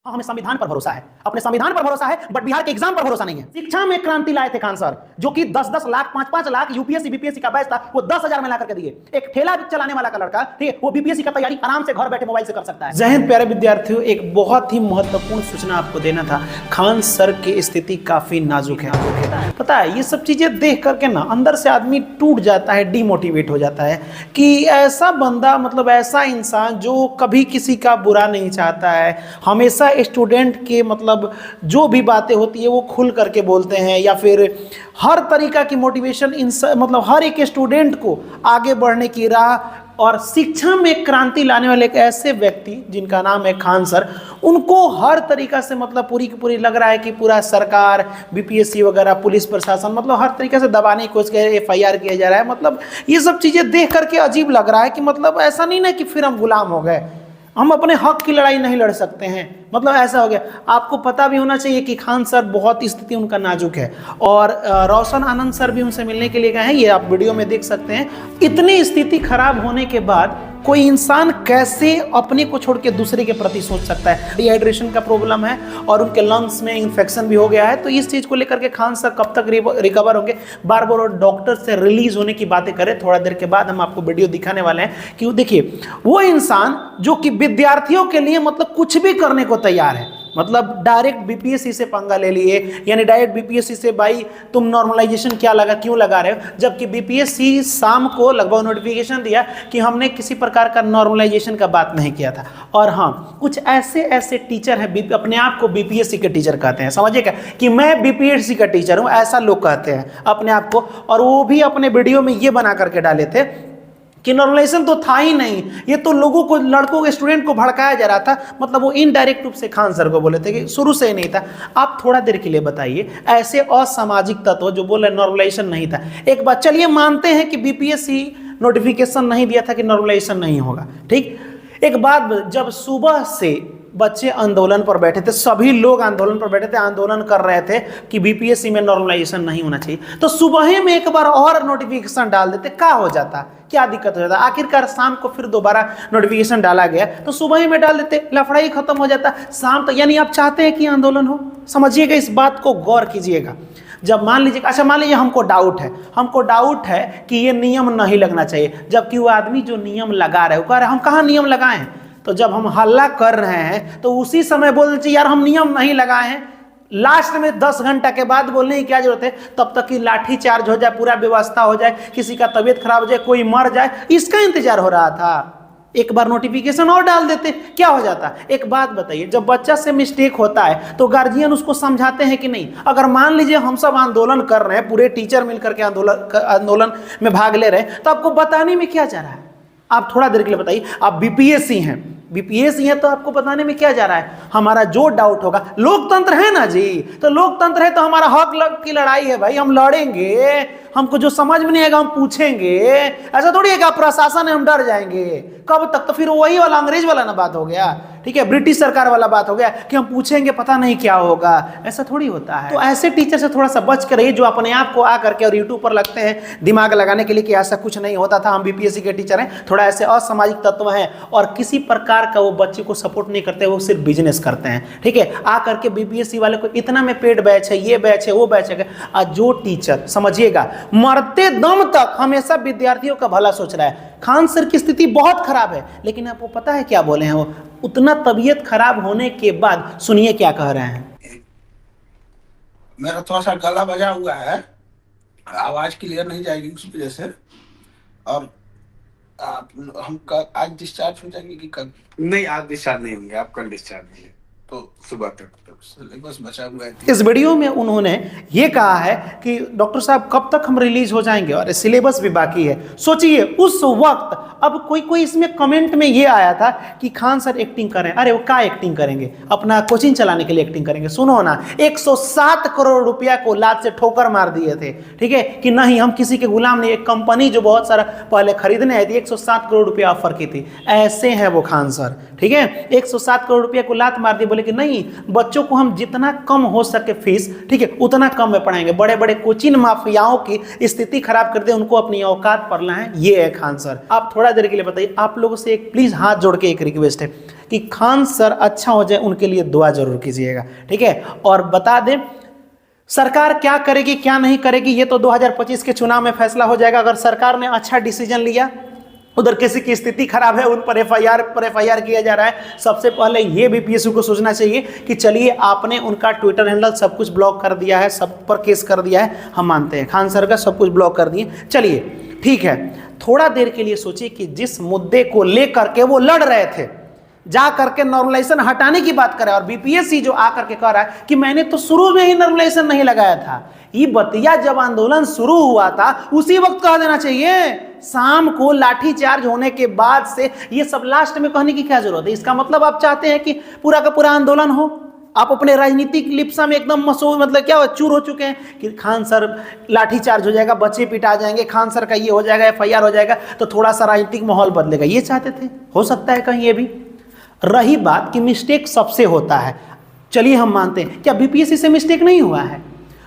हाँ, हमें संविधान पर भरोसा है, अपने संविधान पर भरोसा है, बट बिहार के एग्जाम पर भरोसा नहीं है। शिक्षा में क्रांति लाए थे खान सर, जो कि 10-10 लाख 5-5 लाख यूपीएससी बीपीएससी का बैच था, वो 10,000 में ला करके दिए। एक ठेला चलाने वाला का लड़का, ठीक है, वो बीपीएससी का तैयारी आराम से घर बैठे मोबाइल से कर सकता है। जय हिंद प्यारे विद्यार्थियों, एक बहुत ही महत्वपूर्ण सूचना आपको देना था। खान सर की स्थिति काफी नाजुक है। पता है, ये सब चीजें देख करके ना अंदर से आदमी टूट जाता है, डिमोटिवेट हो जाता है कि ऐसा बंदा, मतलब ऐसा इंसान जो कभी किसी का बुरा नहीं चाहता है, हमेशा स्टूडेंट के मतलब जो भी बातें होती है वो खुल करके बोलते हैं, या फिर हर तरीका की मोटिवेशन मतलब हर एक स्टूडेंट को आगे बढ़ने की राह और शिक्षा में क्रांति लाने वाले एक ऐसे व्यक्ति जिनका नाम है खान सर, उनको हर तरीका से मतलब पूरी की पूरी लग रहा है कि पूरा सरकार, बीपीएससी वगैरह, पुलिस प्रशासन, मतलब हर तरीके से दबाने की कोशिश कर, एफआईआर किया जा रहा है। मतलब ये सब चीज़ें देख करके अजीब लग रहा है कि मतलब ऐसा नहीं ना कि फिर हम गुलाम हो गए, हम अपने हक की लड़ाई नहीं लड़ सकते हैं, मतलब ऐसा हो गया। आपको पता भी होना चाहिए कि खान सर बहुत स्थिति उनका नाजुक है, और रोशन आनंद सर भी उनसे मिलने के लिए गए हैं, ये आप वीडियो में देख सकते हैं। इतनी स्थिति खराब होने के बाद कोई इंसान कैसे अपने को छोड़ के दूसरे के प्रति सोच सकता है। डिहाइड्रेशन का प्रॉब्लम है और उनके लंग्स में इन्फेक्शन भी हो गया है, तो इस चीज़ को लेकर के खान सर कब तक रिकवर होंगे, बार बार डॉक्टर से रिलीज होने की बातें करें। थोड़ा देर के बाद हम आपको वीडियो दिखाने वाले हैं कि देखिए, वो इंसान जो कि विद्यार्थियों के लिए मतलब कुछ भी करने को तैयार है, मतलब डायरेक्ट बीपीएससी से पंगा ले लिए, यानी डायरेक्ट बीपीएससी से भाई तुम नॉर्मलाइजेशन क्या लगा, क्यों लगा रहे हो, जबकि बीपीएससी शाम को लगभग नोटिफिकेशन दिया कि हमने किसी प्रकार का नॉर्मलाइजेशन का बात नहीं किया था। और हाँ, कुछ ऐसे ऐसे टीचर हैं, अपने आप को बीपीएससी के टीचर कहते हैं, समझिए क्या, कि मैं बीपीएससी का टीचर हूँ, ऐसा लोग कहते हैं अपने आप को। और वो भी अपने वीडियो में ये बना करके डाले थे कि नॉर्मलाइजेशन तो था ही नहीं, ये तो लोगों को, लड़कों के स्टूडेंट को भड़काया जा रहा था। मतलब वो इनडायरेक्ट रूप से खान सर को बोले थे कि शुरू से ही नहीं था। आप थोड़ा देर के लिए बताइए, ऐसे असामाजिक तत्व जो बोले नॉर्मलाइजेशन नहीं था, एक बात चलिए मानते हैं कि बीपीएससी नोटिफिकेशन नहीं दिया था कि नॉर्मलाइजेशन नहीं होगा, ठीक। एक बात, जब सुबह से बच्चे आंदोलन पर बैठे थे, सभी लोग आंदोलन पर बैठे थे, आंदोलन कर रहे थे कि बीपीएससी में नॉर्मलाइजेशन नहीं होना चाहिए, तो सुबह में एक बार और नोटिफिकेशन डाल देते, क्या हो जाता, क्या दिक्कत हो जाता। आखिरकार शाम को फिर दोबारा नोटिफिकेशन डाला गया, तो सुबह में डाल देते, लफड़ाई खत्म हो जाता शाम तक। यानी आप चाहते हैं कि आंदोलन हो, समझिएगा, इस बात को गौर कीजिएगा। जब मान लीजिए, अच्छा मान लीजिए हमको डाउट है कि ये नियम नहीं लगना चाहिए, जबकि वो आदमी जो नियम लगा रहे, वो कह रहे हम कहाँ नियम लगाए हैं, तो जब हम हल्ला कर रहे हैं तो उसी समय बोलना चाहिए यार हम नियम नहीं लगाए हैं। लास्ट में 10 घंटा के बाद बोलने की क्या जरूरत है, तब तक कि लाठी चार्ज हो जाए, पूरा व्यवस्था हो जाए, किसी का तबीयत खराब हो जाए, कोई मर जाए, इसका इंतजार हो रहा था। एक बार नोटिफिकेशन और डाल देते, क्या हो जाता। एक बात बताइए, जब बच्चा से मिस्टेक होता है तो गार्जियन उसको समझाते हैं कि नहीं। अगर मान लीजिए हम सब आंदोलन कर रहे हैं, पूरे टीचर मिलकर के आंदोलन में भाग ले रहे हैं, तो आपको बताने में क्या जा रहा है। आप थोड़ा देर के लिए बताइए, आप बीपीएससी है तो आपको बताने में क्या जा रहा है। हमारा जो डाउट होगा, लोकतंत्र है ना जी, तो लोकतंत्र है तो हमारा हक की लड़ाई है भाई, हम लड़ेंगे, हमको जो समझ में नहीं आएगा हम पूछेंगे। ऐसा थोड़ी है कि प्रशासन है हम डर जाएंगे, कब तक, तो फिर वही वाला अंग्रेज वाला ना बात हो गया, ठीक है, ब्रिटिश सरकार वाला बात हो गया कि हम पूछेंगे पता नहीं क्या होगा, ऐसा थोड़ी होता है। तो ऐसे टीचर से थोड़ा सा बच कर रहिए जो अपने आप को आ करके और यूट्यूब पर लगते हैं दिमाग लगाने के लिए कि ऐसा कुछ नहीं होता था, हम बीपीएससी के टीचर हैं। थोड़ा ऐसे असामाजिक तत्व हैं और किसी प्रकार का वो बच्चे को सपोर्ट नहीं करते, वो सिर्फ बिजनेस करते हैं, ठीक है। आ करके बीपीएससी वाले को इतना में पेड बैच है, ये बैच है, वो बैच है, जो टीचर समझिएगा मरते दम तक हमेशा विद्यार्थियों का भला सोच रहा है। खान सर की स्थिति बहुत खराब है, लेकिन आपको पता है क्या बोले हैं वो, उतना तबीयत खराब होने के बाद सुनिए क्या कह रहे हैं। मेरा थोड़ा सा गला बजा हुआ है, आवाज क्लियर नहीं जाएगी उस वजह से। और हम आज डिस्चार्ज हो जाएंगे कि कल? नहीं, आज डिस्चार्ज नहीं होंगे, आप कल डिस्चार्ज होंगे, तो सुबह तक सिलेबस बचा हुआ है। इस वीडियो में उन्होंने ये कहा है कि डॉक्टर साहब कब तक हम रिलीज हो जाएंगे और सिलेबस भी बाकी है। सोचिए उस वक्त, अब कोई इसमें कमेंट में ये आया था कि खान सर एक्टिंग करें, अरे वो क्या एक्टिंग करेंगे, अपना कोचिंग चलाने के लिए एक्टिंग करेंगे। सुनो ना, 107 करोड़ रुपया को लात से ठोकर मार दिए थे, ठीक है, कि नहीं हम किसी के गुलाम नहीं। एक कंपनी जो बहुत सारा पहले खरीदने आई थी, 107 करोड़ रुपया ऑफर की थी, ऐसे हैं वो खान सर, ठीक है। 107 करोड़ रुपया को लात मार दी, बोले कि नहीं, बच्चों को हम जितना कम हो सके फीस, ठीक है, उतना कम में पढ़ाएंगे। बड़े बड़े कोचिंग माफियाओं की स्थिति खराब कर दे, उनको अपनी औकात पर लाएं, ये है खान सर। आप थोड़ा देर के लिए बताइए, आप लोगों से एक प्लीज हाथ जोड़ के एक रिक्वेस्ट है कि खान सर अच्छा हो जाए, उनके लिए दुआ जरूर कीजिएगा, ठीक है। और बता दें सरकार क्या करेगी क्या नहीं करेगी, ये तो 2025 के चुनाव में फैसला हो जाएगा। अगर सरकार ने अच्छा डिसीजन लिया, उधर किसी की स्थिति खराब है, उन पर एफआईआर किया जा रहा है, सबसे पहले ये बीपीएससी को सोचना चाहिए कि चलिए आपने उनका ट्विटर हैंडल सब कुछ ब्लॉक कर दिया है, सब पर केस कर दिया है, हम मानते हैं खान सर का सब कुछ ब्लॉक कर दिए, चलिए ठीक है। थोड़ा देर के लिए सोचिए कि जिस मुद्दे को लेकर के वो लड़ रहे थे, जा करके नॉर्मलाइजेशन हटाने की बात कर रहा है, और बीपीएससी जो आकर के कह रहा है कि मैंने तो शुरू में ही नॉर्मलाइजेशन नहीं लगाया था, ये बतिया जब आंदोलन शुरू हुआ था उसी वक्त कह देना चाहिए। शाम को लाठीचार्ज होने के बाद से ये सब लास्ट में कहने की क्या जरूरत है? इसका मतलब आप चाहते हैं कि पूरा का पूरा आंदोलन हो, आप अपने राजनीतिक लिप्सा में एकदम मशहूर, मतलब क्या चूर हो चुके हैं कि खान सर लाठीचार्ज हो जाएगा, बच्चे पिटा जाएंगे, खान सर का ये हो जाएगा, एफआईआर हो जाएगा, तो थोड़ा सा राजनीतिक माहौल बदलेगा, ये चाहते थे। हो सकता है कहीं ये भी। रही बात कि मिस्टेक सबसे होता है, चलिए हम मानते हैं, क्या बीपीएससी से मिस्टेक नहीं हुआ है?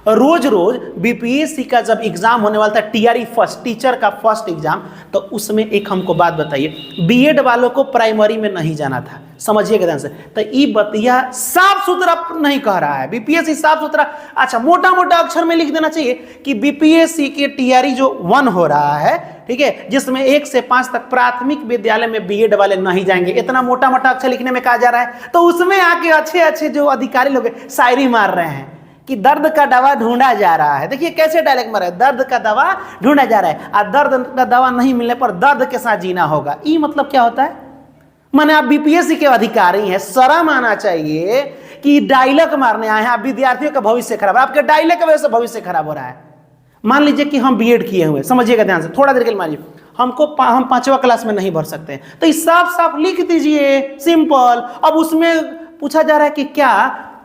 रोज रोज बीपीएससी का जब एग्जाम होने वाला था, टीआरई फर्स्ट, टीचर का फर्स्ट एग्जाम, तो उसमें एक हमको बात बताइए, बीएड वालों को प्राइमरी में नहीं जाना था, समझिएगा ध्यान से, तो ये बतिया साफ सुथरा नहीं कह रहा है बीपीएससी, साफ सुथरा, अच्छा मोटा मोटा अक्षर में लिख देना चाहिए कि बीपीएससी के टीआरई जो 1 हो रहा है, ठीक है, जिसमें 1 से 5 तक प्राथमिक विद्यालय में बीएड वाले नहीं जाएंगे, इतना मोटा मोटा अक्षर लिखने में कहा जा रहा है, तो उसमें आके अच्छे अच्छे जो अधिकारी लोग शायरी मार रहे हैं कि दर्द का दवा ढूंढा जा रहा है। देखिए कैसे डायलॉग मारा है, दर्द का दवा ढूंढा जा रहा है, और दर्द का दवा नहीं मिलने पर दर्द के साथ जीना होगा। ये मतलब क्या होता है? माने आप बीपीएससी के अधिकारी हैं, शर्म आना चाहिए कि डायलॉग मारने आए हैं, आप विद्यार्थियों का भविष्य खराब है, आपके डायलॉग की वजह से भविष्य खराब हो रहा है। मान लीजिए कि हम बीएड किए हुए, समझिएगा ध्यान से, थोड़ा देर के लिए मानिए, हम 5वां क्लास में नहीं भर सकते हैं, तो इस साफ साफ लिख दीजिए, सिंपल। अब उसमें पूछा जा रहा है कि क्या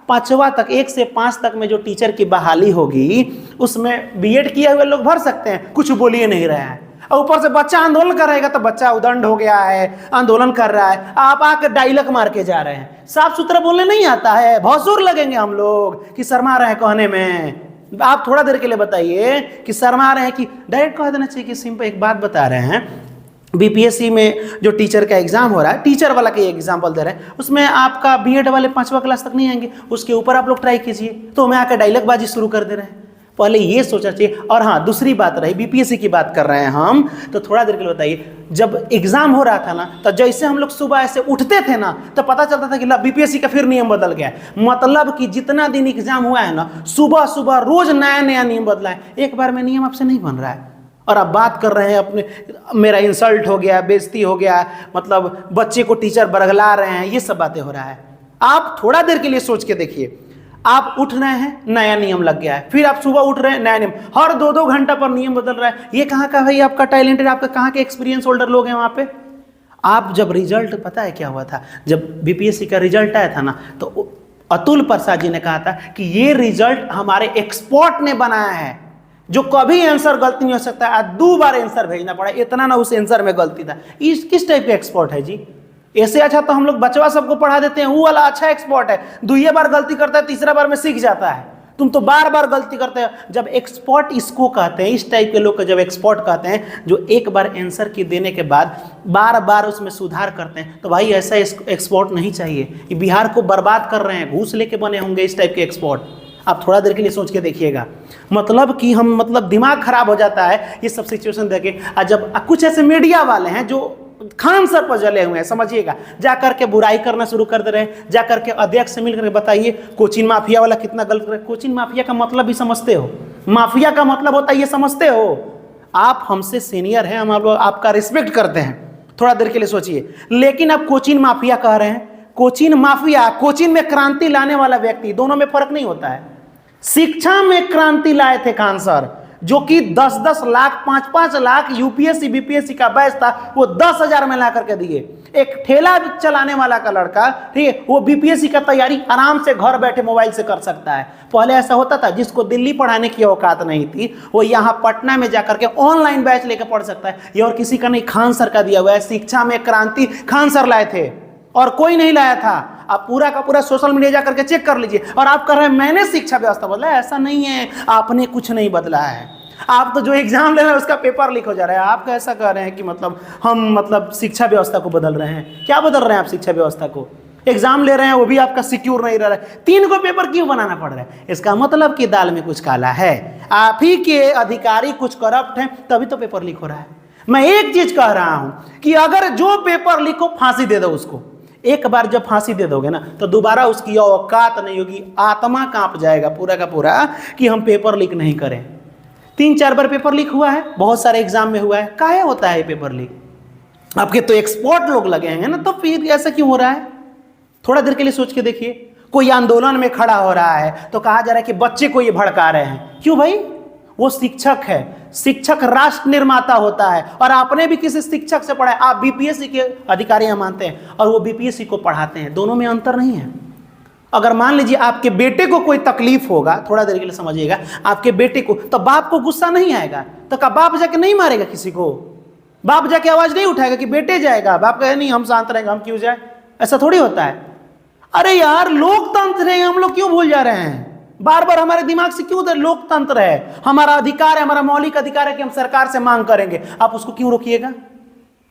5वां तक, 1 से 5 तक में जो टीचर की बहाली होगी उसमें बीएड किए हुए लोग भर सकते हैं? कुछ बोलिए नहीं रहे हैं, और ऊपर से बच्चा आंदोलन कर रहेगा तो बच्चा उदंड हो गया है, आंदोलन कर रहा है, आप आकर डायलॉग मार के जा रहे हैं। साफ सुथरा बोलने नहीं आता है, भौसुर लगेंगे हम लोग कि शर्मा रहे हैं कहने में। आप थोड़ा देर के लिए बताइए कि शर्मा रहे हैं कि डायरेक्ट कह देना चाहिए कि सिंपल एक बात बता रहे हैं, बीपीएससी में जो टीचर का एग्जाम हो रहा है, टीचर वाला का एग्जाम्पल दे रहे हैं, उसमें आपका बीएड वाले 5वां क्लास तक नहीं आएंगे, उसके ऊपर आप लोग ट्राई कीजिए, तो मैं आकर डायलॉग बाजी शुरू कर दे रहे हैं। पहले ये सोचना चाहिए। और हाँ, दूसरी बात रही, बीपीएससी की बात कर रहे हैं हम, तो थोड़ा देर के लिए बताइए, जब एग्जाम हो रहा था ना, तो जैसे हम लोग सुबह ऐसे उठते थे ना, तो पता चलता था कि बीपीएससी का फिर नियम बदल गया है। मतलब कि जितना दिन एग्जाम हुआ है ना, सुबह सुबह रोज नया नया नियम बदला है, एक बार में नियम आपसे नहीं बन रहा है। और आप बात कर रहे हैं अपने, मेरा इंसल्ट हो गया, बेइज्जती हो गया, मतलब बच्चे को टीचर बरगला रहे हैं, ये सब बातें हो रहा है। आप थोड़ा देर के लिए सोच के देखिए, आप उठ रहे हैं, नया नियम लग गया है, फिर आप सुबह उठ रहे हैं, नया नियम, हर 2-2 घंटा पर नियम बदल रहा है। ये कहाँ का भाई आपका टैलेंट है, आपका कहाँ के एक्सपीरियंस होल्डर लोग हैं वहाँ पे? आप जब रिजल्ट, पता है क्या हुआ था, जब बीपीएससी का रिजल्ट आया था ना, तो अतुल प्रसाद जी ने कहा था कि ये रिजल्ट हमारे एक्सपर्ट ने बनाया है, जो कभी आंसर गलती नहीं हो सकता है, 2 बार आंसर भेजना पड़ा, इतना ना उस आंसर में गलती था। इस किस टाइप के एक्सपर्ट है जी? ऐसे अच्छा तो हम लोग बचवा सबको पढ़ा देते हैं, वो वाला अच्छा एक्सपर्ट है, 2 बार गलती करता है, 3रा बार में सीख जाता है। तुम तो बार बार गलती करते हो। जब एक्सपर्ट इसको कहते हैं, इस टाइप के लोग को जब एक्सपर्ट कहते हैं, जो एक बार आंसर की देने के बाद बार बार उसमें सुधार करते हैं, तो भाई ऐसा एक्सपर्ट नहीं चाहिए। ये बिहार को बर्बाद कर रहे हैं, घूस लेके बने होंगे इस टाइप के एक्सपर्ट। आप थोड़ा देर के लिए सोच के देखिएगा, मतलब कि हम, मतलब दिमाग खराब हो जाता है ये सब सिचुएशन देखे। और जब कुछ ऐसे मीडिया वाले हैं जो खान सर पर जले हुए हैं, समझिएगा, जाकर के बुराई करना शुरू कर दे रहे हैं, जाकर के अध्यक्ष से मिलकर बताइए कोचिंग माफिया वाला कितना गलत है। कोचिंग माफिया का मतलब भी समझते हो? माफिया का मतलब होता है ये समझते हो? आप हमसे सीनियर हैं, हम आपका रिस्पेक्ट करते हैं, थोड़ा देर के लिए सोचिए। लेकिन आप कोचिंग माफिया कह रहे हैं। कोचिंग माफिया, कोचिंग में क्रांति लाने वाला व्यक्ति, दोनों में फर्क नहीं होता है। शिक्षा में क्रांति लाए थे खान सर, जो कि 10-10 लाख 5-5 लाख यूपीएससी बीपीएससी का बैच था, वो 10,000 में ला करके दिए। एक ठेला चलाने वाला का लड़का, ठीक है, वो बीपीएससी का तैयारी आराम से घर बैठे मोबाइल से कर सकता है। पहले ऐसा होता था, जिसको दिल्ली पढ़ाने की औकात नहीं थी, वो यहाँ पटना में जाकर के ऑनलाइन बैच लेकर पढ़ सकता है। ये और किसी का नहीं, खान सर का दिया हुआ है। शिक्षा में क्रांति खान सर लाए थे और कोई नहीं लाया था। आप पूरा का पूरा सोशल मीडिया जाकर के चेक कर लीजिए। और आप कह रहे हैं मैंने शिक्षा व्यवस्था बदला है, ऐसा नहीं है, आपने कुछ नहीं बदला है। आप तो जो एग्जाम ले रहे हैं उसका पेपर लीक हो जा रहा है, आप कैसा कह रहे हैं कि मतलब हम मतलब शिक्षा व्यवस्था को बदल रहे हैं? क्या बदल रहे हैं आप शिक्षा व्यवस्था को? एग्जाम ले रहे हैं वो भी आपका सिक्योर नहीं रह रहा है, 3 को पेपर क्यों बनाना पड़ रहा है? इसका मतलब कि दाल में कुछ काला है, आप ही के अधिकारी कुछ करप्ट हैं, तभी तो पेपर लीक हो रहा है। मैं एक चीज कह रहा हूं कि अगर जो पेपर लीक हो फांसी दे दो उसको। एक बार जब फांसी दे दोगे ना तो दोबारा उसकी औकात नहीं होगी, आत्मा कांप जाएगा पूरा का पूरा कि हम पेपर लीक नहीं करें। 3-4 बार पेपर लीक हुआ है, बहुत सारे एग्जाम में हुआ है। काहे होता है पेपर लीक? आपके तो एक्सपर्ट लोग लगे हैं ना, तो फिर ऐसा क्यों हो रहा है? थोड़ा देर के लिए सोच के देखिए, कोई आंदोलन में खड़ा हो रहा है तो कहा जा रहा है कि बच्चे को ये भड़का रहे हैं। क्यों भाई? वो शिक्षक है, शिक्षक राष्ट्र निर्माता होता है, और आपने भी किसी शिक्षक से पढ़ा है। आप बीपीएससी के अधिकारी मानते हैं और वो बीपीएससी को पढ़ाते हैं, दोनों में अंतर नहीं है। अगर मान लीजिए आपके बेटे को कोई तकलीफ होगा, थोड़ा देर के लिए समझिएगा, आपके बेटे को, तो बाप को गुस्सा नहीं आएगा? तो क्या बाप जाके नहीं मारेगा किसी को? बाप जाके आवाज नहीं उठाएगा कि बेटे जाएगा? बाप कहे नहीं हम शांत रहेंगे, हम क्यों जाए? ऐसा थोड़ी होता है। अरे यार लोकतंत्र है, हम लोग क्यों भूल जा रहे हैं? बार बार हमारे दिमाग से क्यों उधर? लोकतंत्र है, हमारा अधिकार है, हमारा मौलिक अधिकार है कि हम सरकार से मांग करेंगे। आप उसको क्यों रोकिएगा?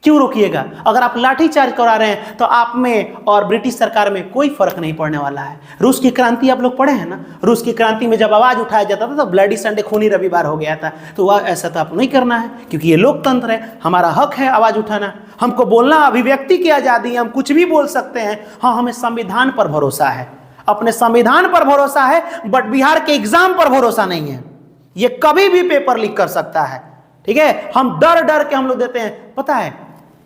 क्यों रोकिएगा? अगर आप लाठीचार्ज करा रहे हैं तो आप में और ब्रिटिश सरकार में कोई फर्क नहीं पड़ने वाला है। रूस की क्रांति आप लोग पढ़े हैं ना? रूस की क्रांति में जब आवाज उठाया जाता था तो ब्लडी संडे, खूनी रविवार हो गया था। तो वह ऐसा तो आप नहीं करना है, क्योंकि ये लोकतंत्र है, हमारा हक है आवाज उठाना, हमको बोलना, अभिव्यक्ति की आजादी है, हम कुछ भी बोल सकते हैं। हाँ, हमें संविधान पर भरोसा है, अपने संविधान पर भरोसा है, बट बिहार के एग्जाम पर भरोसा नहीं है। ये कभी भी पेपर लीक कर सकता है, ठीक है? हम डर डर के हम लोग देते हैं। पता है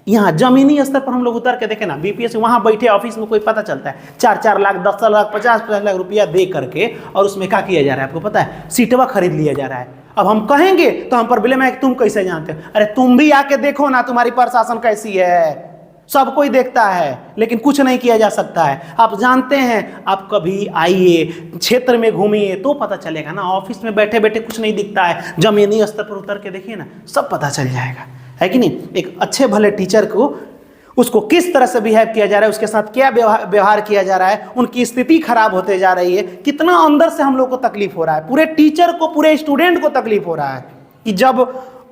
यहाँ जमीनी स्तर पर हम लोग उतर के देखें ना, बीपीएससी वहां बैठे ऑफिस में कोई पता चलता है 4-4 लाख 10 लाख 50 लाख रुपया दे करके, और उसमें क्या किया जा रहा है आपको पता है? सीटवा खरीद लिया जा रहा है। अब हम कहेंगे तो हम पर ब्लेम है कि तुम कैसे जानते हो? अरे तुम भी आके देखो ना, तुम्हारी प्रशासन कैसी है, सब कोई देखता है, लेकिन कुछ नहीं किया जा सकता है। आप जानते हैं, आप कभी आइए, क्षेत्र में घूमिए तो पता चलेगा ना। ऑफिस में बैठे बैठे कुछ नहीं दिखता है, जमीनी स्तर पर उतर के देखिए ना, सब पता चल जाएगा, है कि नहीं? एक अच्छे भले टीचर को, उसको किस तरह से बिहेव किया जा रहा है, उसके साथ क्या व्यवहार किया जा रहा है, उनकी स्थिति खराब होते जा रही है, कितना अंदर से हम लोग को तकलीफ हो रहा है, पूरे टीचर को, पूरे स्टूडेंट को तकलीफ हो रहा है कि जब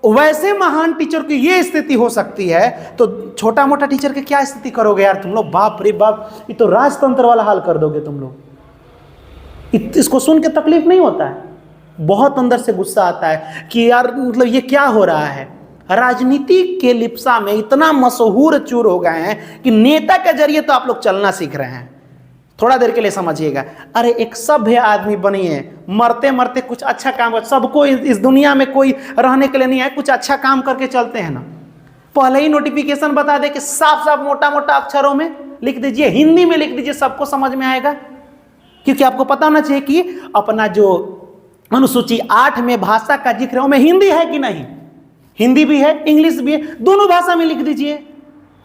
वैसे महान टीचर की ये स्थिति हो सकती है तो छोटा मोटा टीचर की क्या स्थिति करोगे यार तुम लोग? बाप रे बाप, ये तो राजतंत्र वाला हाल कर दोगे तुम लोग। इसको सुन के तकलीफ नहीं होता है? बहुत अंदर से गुस्सा आता है कि यार मतलब ये क्या हो रहा है? राजनीति के लिप्सा में इतना मशहूर चूर हो गए हैं कि नेता के जरिए तो आप लोग चलना सीख रहे हैं। थोड़ा देर के लिए समझिएगा। अरे एक सभ्य आदमी बनिए, मरते मरते कुछ अच्छा काम कर। सबको इस दुनिया में कोई रहने के लिए नहीं है, कुछ अच्छा काम करके चलते हैं ना। पहले ही नोटिफिकेशन बता दे कि साफ साफ मोटा मोटा अक्षरों में लिख दीजिए, हिंदी में लिख दीजिए, सबको समझ में आएगा। क्योंकि आपको पता होना चाहिए कि अपना जो अनुसूची 8 में भाषा का जिक्र है, में हिंदी है कि नहीं? हिंदी भी है, इंग्लिश भी है, दोनों भाषा में लिख दीजिए,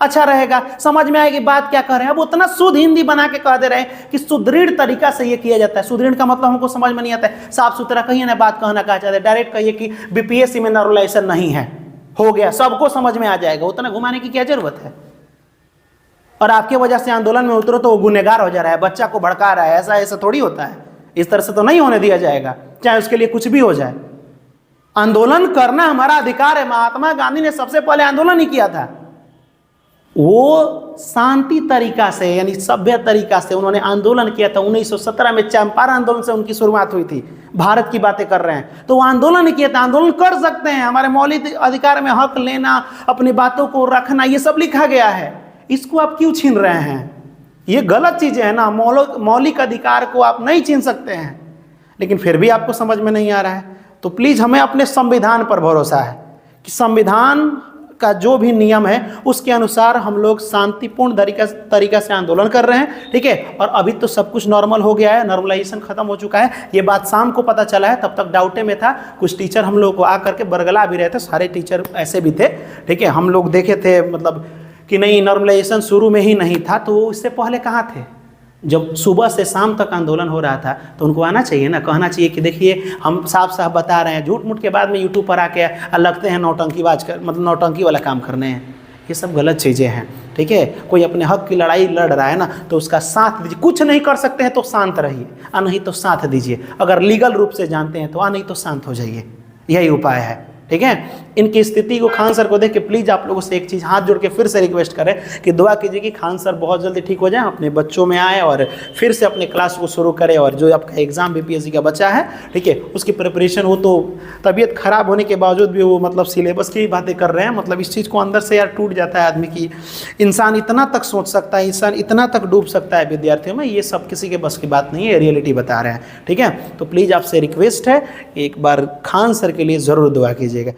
अच्छा रहेगा, समझ में आएगी बात क्या कह रहे हैं। अब उतना शुद्ध हिंदी बना के कह दे रहे हैं कि सुदृढ़ तरीका से ये किया जाता है। सुदृढ़ का मतलब हमको समझ में नहीं आता है, साफ सुथरा कहिए ना, बात कहना कहा चाहते हैं, डायरेक्ट कहिए कि बीपीएससी में नॉर्मलाइजेशन नहीं है, हो गया, सबको समझ में आ जाएगा। उतना घुमाने की क्या जरूरत है? और आपके वजह से आंदोलन में उतरो तो वो गुनहगार हो जा रहा है, बच्चा को भड़का रहा है, ऐसा ऐसा थोड़ी होता है। इस तरह से तो नहीं होने दिया जाएगा, चाहे उसके लिए कुछ भी हो जाए। आंदोलन करना हमारा अधिकार है। महात्मा गांधी ने सबसे पहले आंदोलन ही किया था, वो शांति तरीका से, यानी सभ्य तरीका से उन्होंने आंदोलन किया था। 1917 में चंपारण आंदोलन से उनकी शुरुआत हुई थी। भारत की बातें कर रहे हैं तो वो आंदोलन किया था। आंदोलन कर सकते हैं, हमारे मौलिक अधिकार में हक लेना, अपनी बातों को रखना, ये सब लिखा गया है। इसको आप क्यों छीन रहे हैं? ये गलत चीजें हैं ना। मौलिक अधिकार को आप नहीं छीन सकते हैं, लेकिन फिर भी आपको समझ में नहीं आ रहा है। तो प्लीज हमें अपने संविधान पर भरोसा है कि संविधान का जो भी नियम है उसके अनुसार हम लोग शांतिपूर्ण तरीका से आंदोलन कर रहे हैं, ठीक है। और अभी तो सब कुछ नॉर्मल हो गया है, नॉर्मलाइजेशन खत्म हो चुका है। ये बात शाम को पता चला है, तब तक डाउटे में था। कुछ टीचर हम लोग को आकर के बरगला भी रहे थे, सारे टीचर ऐसे भी थे, ठीक है। हम लोग देखे थे मतलब कि नहीं नॉर्मलाइजेशन शुरू में ही नहीं था, तो इससे पहले कहाँ थे? जब सुबह से शाम तक आंदोलन हो रहा था तो उनको आना चाहिए ना, कहना चाहिए कि देखिए हम साफ साफ बता रहे हैं। झूठ मूठ के बाद में यूट्यूब पर आके लगते हैं नौटंकीबाज कर, मतलब नौटंकी वाला काम करने हैं। ये सब गलत चीज़ें हैं, ठीक है। कोई अपने हक की लड़ाई लड़ रहा है ना तो उसका साथ दीजिए। कुछ नहीं कर सकते हैं तो शांत रहिए, नहीं तो साथ दीजिए। अगर लीगल रूप से जानते हैं तो नहीं तो शांत हो जाइए। यही उपाय है, ठीक है। इनकी स्थिति को खान सर को देख के प्लीज आप लोगों से एक चीज हाथ जोड़ के फिर से रिक्वेस्ट करें कि दुआ कीजिए कि खान सर बहुत जल्दी ठीक हो जाए, अपने बच्चों में आए और फिर से अपने क्लास को शुरू करें, और जो आपका एग्जाम बीपीएससी का बचा है, ठीक है, उसकी प्रिपरेशन हो। तो तबीयत खराब होने के बावजूद भी वो मतलब सिलेबस की बातें कर रहे हैं, मतलब इस चीज़ को अंदर से यार टूट जाता है आदमी की, इंसान इतना तक सोच सकता है, इंसान इतना तक डूब सकता है विद्यार्थियों में, ये सब किसी के बस की बात नहीं है, रियलिटी बता रहे हैं, ठीक है। तो प्लीज़ आपसे रिक्वेस्ट है एक बार खान सर के लिए ज़रूर दुआ कीजिए।